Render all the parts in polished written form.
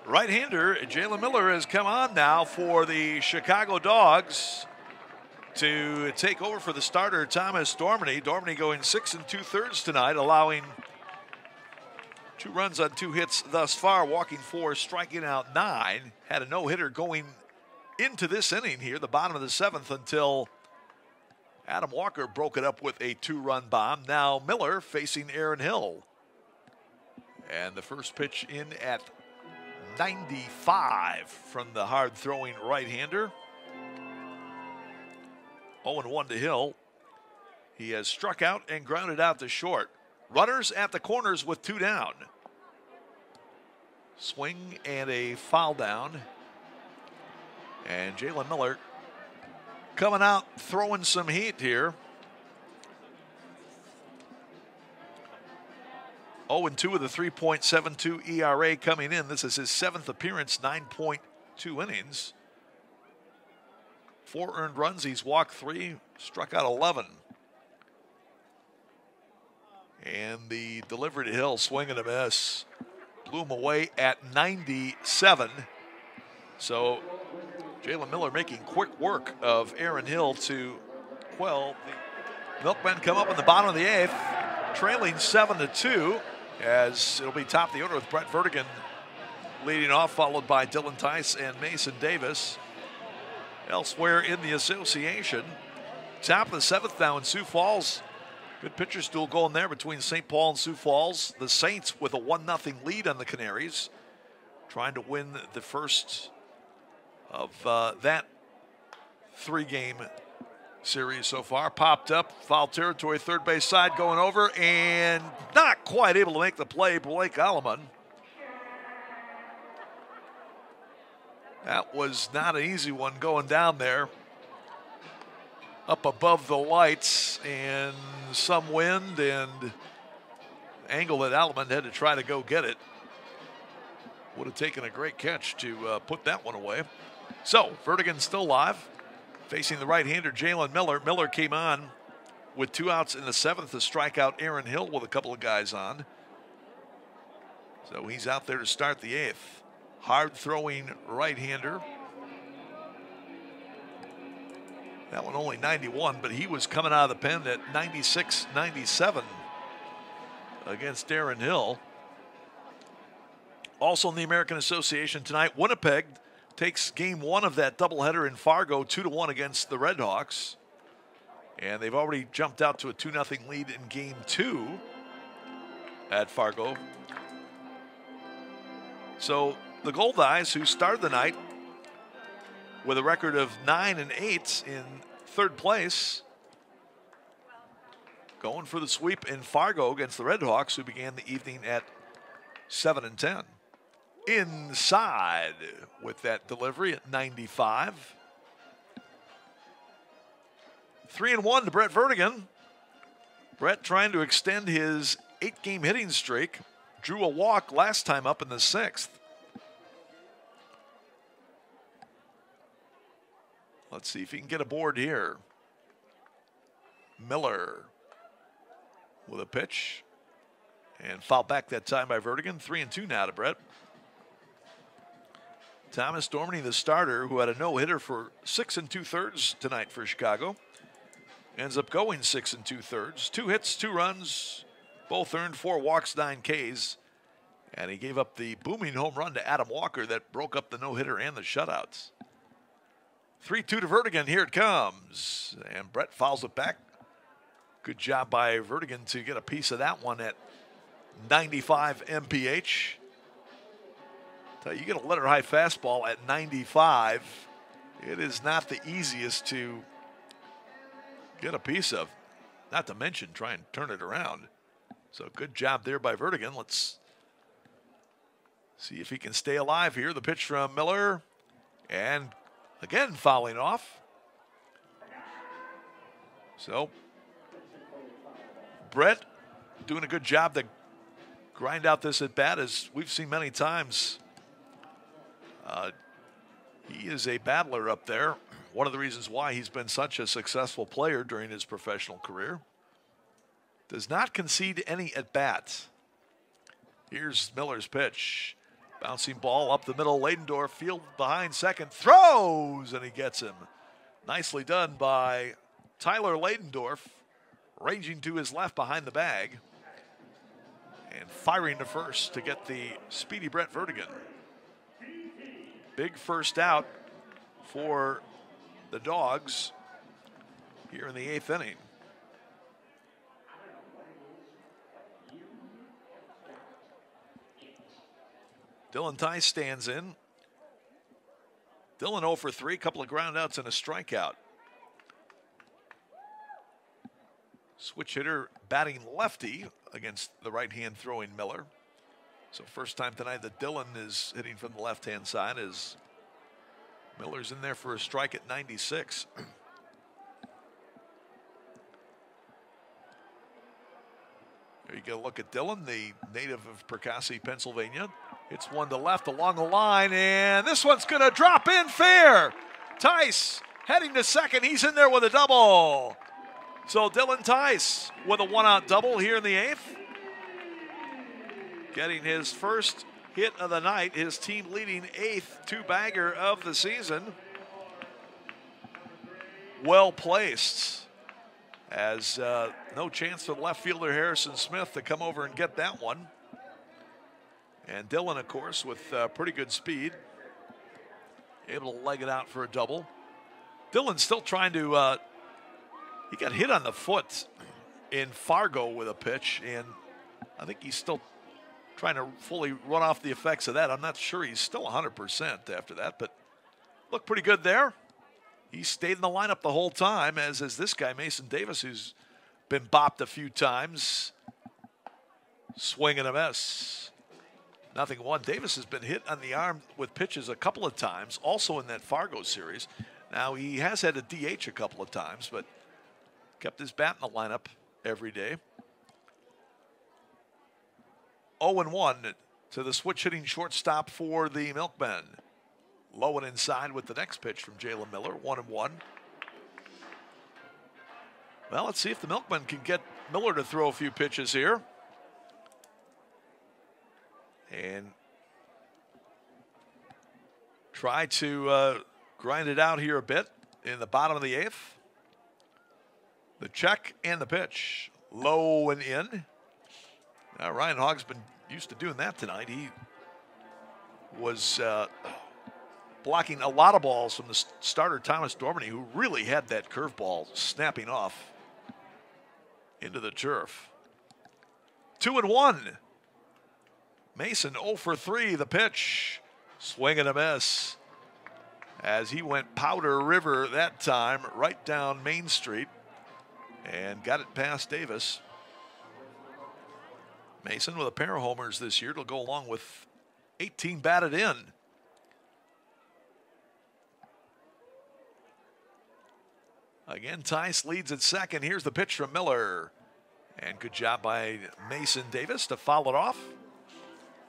Right-hander Jalen Miller has come on now for the Chicago Dogs to take over for the starter Thomas Dorminey. Dorminey going 6 2/3 tonight, allowing 2 runs on 2 hits thus far, walking 4, striking out 9. Had a no-hitter going into this inning here, the bottom of the 7th, until Adam Walker broke it up with a 2-run bomb. Now Miller facing Aaron Hill. And the first pitch in at 95 from the hard-throwing right-hander. 0-1 to Hill. He has struck out and grounded out to short. Runners at the corners with 2 down. Swing and a foul down. And Jalen Miller coming out throwing some heat here. 0-2 with a 3.72 ERA coming in. This is his 7th appearance, 9.2 innings. 4 earned runs. He's walked 3, struck out 11. And the delivery to Hill, swing and a miss. Blew him away at 97. So Jalen Miller making quick work of Aaron Hill to quell the Milkmen. Come up in the bottom of the 8th, trailing 7-2, as it'll be top of the order with Brett Vertigan leading off, followed by Dylan Tice and Mason Davis. Elsewhere in the association, top of the 7th now in Sioux Falls. Good pitcher's duel going there between St. Paul and Sioux Falls. The Saints with a 1-0 lead on the Canaries, trying to win the first of that 3-game series so far. Popped up, foul territory, third base side going over, and not quite able to make the play, Blake Alleman. That was not an easy one going down there. Up above the lights and some wind and angle that Alleman had to try to go get it. Would have taken a great catch to put that one away. So Vertigan still live, facing the right-hander Jalen Miller. Miller came on with 2 outs in the 7th to strike out Aaron Hill with a couple of guys on. So he's out there to start the 8th. Hard-throwing right-hander. That one only 91, but he was coming out of the pen at 96, 97 against Aaron Hill. Also in the American Association tonight, Winnipeg takes game 1 of that doubleheader in Fargo, 2-1 against the Red Hawks. And they've already jumped out to a 2-0 lead in game 2 at Fargo. So the Goldeyes, who started the night with a record of 9-8 in 3rd place, going for the sweep in Fargo against the Red Hawks, who began the evening at 7-10. Inside with that delivery at 95. 3-1 to Brett Vertigan. Brett trying to extend his 8-game hitting streak. Drew a walk last time up in the 6th. Let's see if he can get aboard here. Miller with a pitch. And foul back that time by Vertigan. 3-2 now to Brett. Thomas Dorminey, the starter, who had a no-hitter for 6 2/3 tonight for Chicago, ends up going 6 2/3. 2 hits, 2 runs, both earned, 4 walks, 9 Ks. And he gave up the booming home run to Adam Walker that broke up the no-hitter and the shutouts. 3-2 to Vertigan. Here it comes. And Brett fouls it back. Good job by Vertigan to get a piece of that one at 95 mph. You get a letter high fastball at 95. It is not the easiest to get a piece of, not to mention try and turn it around. So good job there by Vertigan. Let's see if he can stay alive here. The pitch from Miller, and again fouling off. So Brett doing a good job to grind out this at bat, as we've seen many times. He is a battler up there. One of the reasons why he's been such a successful player during his professional career. Does not concede any at-bats. Here's Miller's pitch. Bouncing ball up the middle. Ladendorf field behind second. Throws, and he gets him. Nicely done by Tyler Ladendorf. Ranging to his left behind the bag. And firing to first to get the speedy Brett Vertigan. Big first out for the Dogs here in the 8th inning. Dylan Tice stands in. Dylan 0 for 3, a couple of groundouts and a strikeout. Switch hitter batting lefty against the right-hand throwing Miller. So first time tonight that Dylan is hitting from the left-hand side as Miller's in there for a strike at 96. There you go, look at Dylan, the native of Percassi, Pennsylvania. Hits one to left along the line, and this one's gonna drop in fair. Tice heading to second, he's in there with a double. So Dylan Tice with a one-out double here in the 8th. Getting his first hit of the night, his team leading 8th two-bagger of the season. Well placed, as no chance for the left fielder Harrison Smith to come over and get that one. And Dylan, of course, with pretty good speed, able to leg it out for a double. Dylan's still trying to, he got hit on the foot in Fargo with a pitch, and I think he's still trying to fully run off the effects of that. I'm not sure he's still 100% after that, but looked pretty good there. He stayed in the lineup the whole time, as is this guy, Mason Davis, who's been bopped a few times. Swing and a miss. 0-1. Davis has been hit on the arm with pitches a couple of times, also in that Fargo series. Now, he has had a DH a couple of times, but kept his bat in the lineup every day. 0-1 to the switch-hitting shortstop for the Milkmen. Low and inside with the next pitch from Jalen Miller, 1-1. Well, let's see if the Milkmen can get Miller to throw a few pitches here. And try to grind it out here a bit in the bottom of the 8th. The check and the pitch. Low and in. Ryan Hogg's been used to doing that tonight. He was blocking a lot of balls from the starter, Thomas Dormany, who really had that curveball snapping off into the turf. 2-1. Mason 0 for 3, the pitch. Swing and a miss. As he went Powder River that time, right down Main Street, and got it past Davis. Mason with a pair of homers this year to go along with 18 batted in. Again, Tice leads at second. Here's the pitch from Miller. And good job by Mason Davis to foul it off.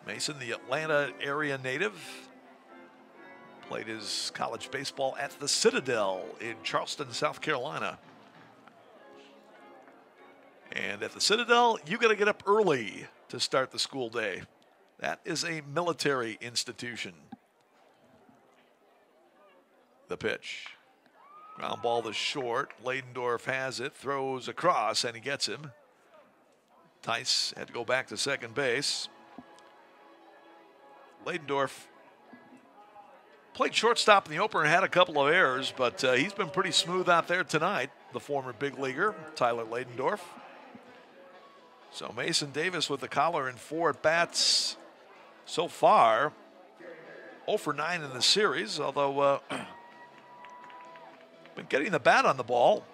Mason, the Atlanta area native, played his college baseball at the Citadel in Charleston, South Carolina. And at the Citadel, you got to get up early to start the school day. That is a military institution. The pitch. Ground ball to short. Ladendorf has it, throws across, and he gets him. Tice had to go back to second base. Ladendorf played shortstop in the opener and had a couple of errors, but he's been pretty smooth out there tonight, the former big leaguer, Tyler Ladendorf. So Mason Davis with the collar in 4 at-bats so far. 0 for 9 in the series, although been getting the bat on the ball.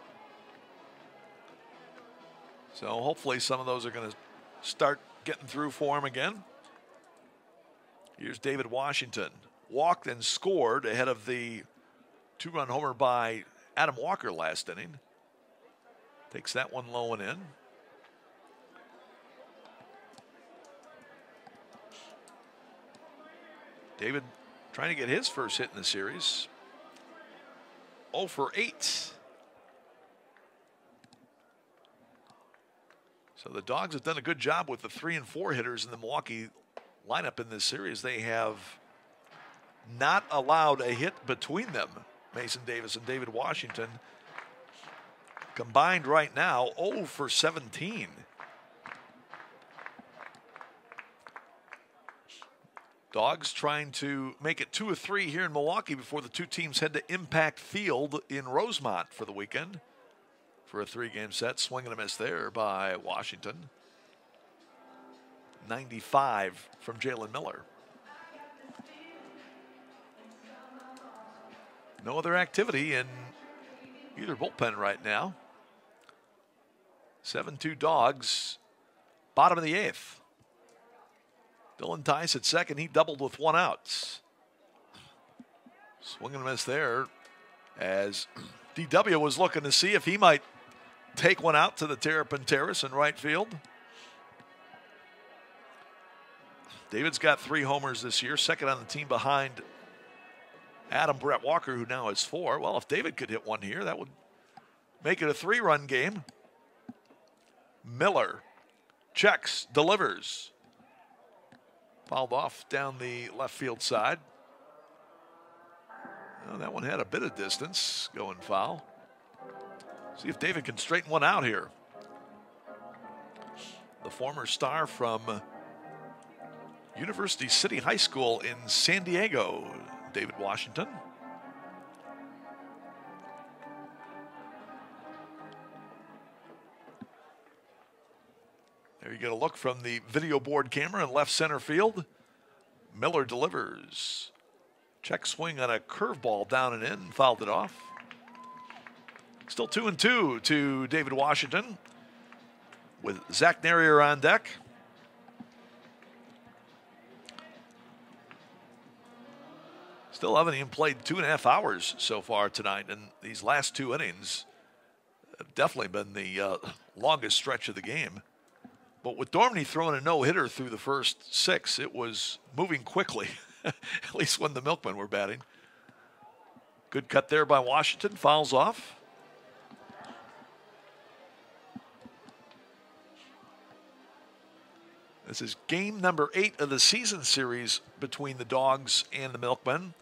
So hopefully some of those are going to start getting through for him again. Here's David Washington. Walked and scored ahead of the 2-run homer by Adam Walker last inning. Takes that one low and in. David trying to get his first hit in the series. 0 for 8. So the Dogs have done a good job with the 3 and 4 hitters in the Milwaukee lineup in this series, they have not allowed a hit between them. Mason Davis and David Washington combined right now 0 for 17. Dogs trying to make it 2 of 3 here in Milwaukee before the two teams head to Impact Field in Rosemont for the weekend for a 3-game set. Swing and a miss there by Washington. 95 from Jalen Miller. No other activity in either bullpen right now. 7-2 Dogs, bottom of the 8th. Dylan Tice at second. He doubled with 1 out. Swing and a miss there as DW was looking to see if he might take one out to the Terrapin Terrace in right field. David's got 3 homers this year, second on the team behind Adam Brett Walker, who now has 4. Well, if David could hit one here, that would make it a 3-run game. Miller checks, delivers. Fouled off down the left field side. Well, that one had a bit of distance going foul. See if David can straighten one out here. The former star from University City High School in San Diego, David Washington. There you get a look from the video board camera in left center field. Miller delivers. Check swing on a curveball down and in, fouled it off. Still 2-2 to David Washington with Zach Narrier on deck. Still haven't even played 2.5 hours so far tonight, and these last 2 innings have definitely been the longest stretch of the game. But with Dormany throwing a no-hitter through the first 6, it was moving quickly, at least when the Milkmen were batting. Good cut there by Washington, fouls off. This is game number 8 of the season series between the Dogs and the Milkmen.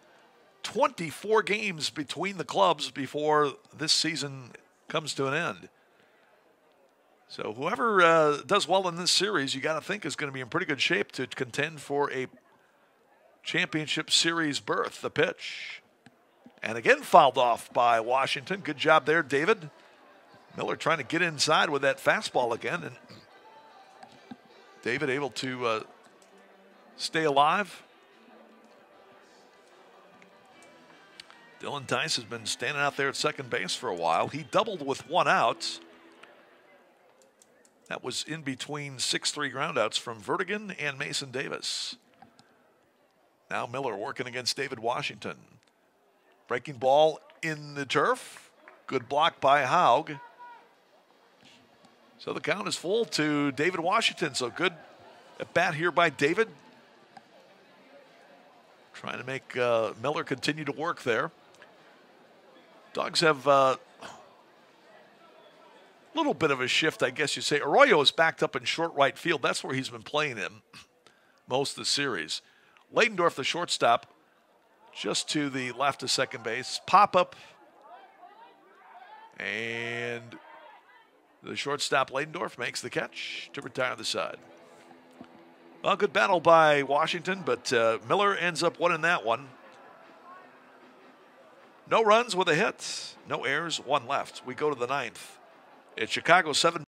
24 games between the clubs before this season comes to an end. So whoever does well in this series, you got to think is going to be in pretty good shape to contend for a championship series berth. The pitch. And again fouled off by Washington. Good job there, David. Miller trying to get inside with that fastball again. And David able to stay alive. Dylan Tice has been standing out there at second base for a while. He doubled with 1 out. That was in between 6-3 groundouts from Vertigan and Mason Davis. Now Miller working against David Washington. Breaking ball in the turf. Good block by Haug. So the count is full to David Washington. So good at bat here by David. Trying to make Miller continue to work there. Dogs have a little bit of a shift, I guess you say. Arroyo is backed up in short right field. That's where he's been playing him most of the series. Leidendorf, the shortstop, just to the left of second base. Pop up. And the shortstop, Leidendorf, makes the catch to retire the side. Well, good battle by Washington, but Miller ends up winning that one. No runs with a hit. No errors, 1 left. We go to the 9th. It's Chicago 7.